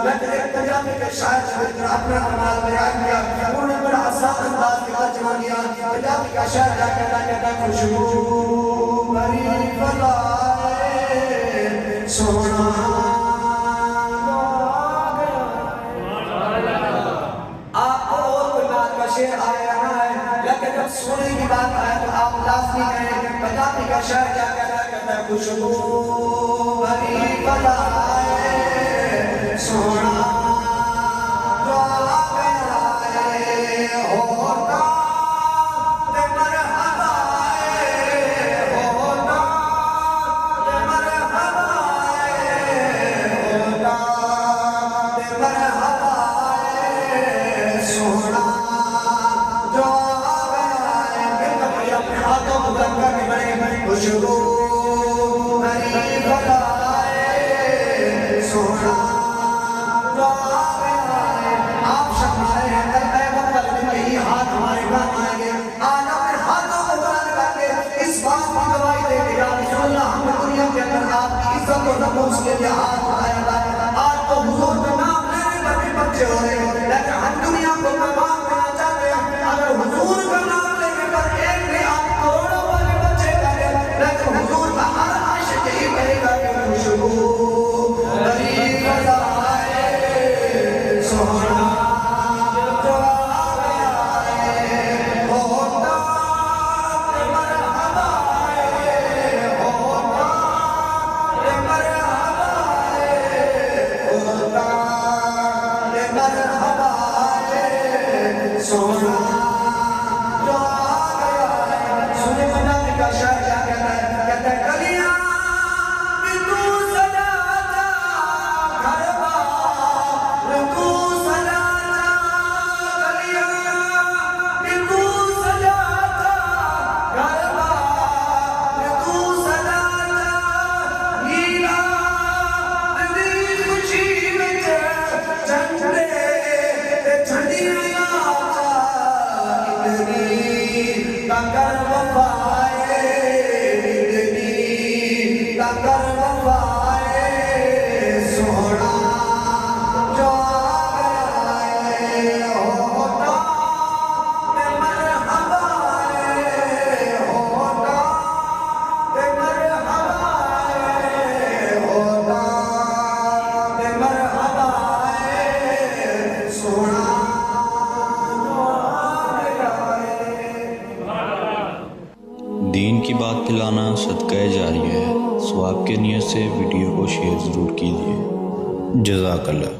लेकिन एक पंजाबी के शायर ने अपना कमाल बयान किया, उन्होंने बड़ा आसान अंदाज में तर्जुमा किया। पंजाबी का शायर कहता खुशबू भरी फलाए सोना शेर आया ना है, लेकिन जब सोने की बात आए तो आप लाजमी कहें। पंजाबी का शायर क्या कहता है खुशबू भरी फलाए सोना जो आ गया होता ते मरहबाए होता ते मरहबाए होता ते मरहबाए सोना खुशबू भरी फलाए सोना जो आ गया है। आप शर्माए हैं यही हाथ हमारे काम आएंगे। आज अपने हाथों को बुलंद करके इस बात की गवाही देंगे या रसूलल्लाह, हमने दुनिया के अंदर आपकी इज्जत और नमूस के लिए हाथ उठाया था। आज तो हुजूर का नाम लेने पर भी बच्चे हो रहे हैं, लेकिन हम दुनिया को बर्बाद करना चाहते हैं। अगर हुजूर का नाम लेने पर एक भी आप करोड़ों वाले बच्चे करें, लेकिन हुजूर का हर आशिक यही कहेगा कि खुशबू भरी फलाए सोना जो आ गया है होता ते मरहबाए होता ते मरहबाए होता ते मरहबाए सोना जो आ गया है। सुने पंजाबी का शायर क्या कहता है कलियां भी तू सजा जा घर बार तू सजा जा, कलियां भी तू सजा जा घर बार तू सजा जा, हीरा दी खुशी विच झंडे ते झंडियां चा इतनी तकर वफाए इतनी तकर वफाए सोना जो आ गया है होता ते मरहबाए होता ते मरहबाए होता ते मरहबाए सोना जो आ गया है। दीन की बात फैलाना सदका जारी है। सवाब के नियत से वीडियो को शेयर ज़रूर कीजिए। जज़ाकल्लाह।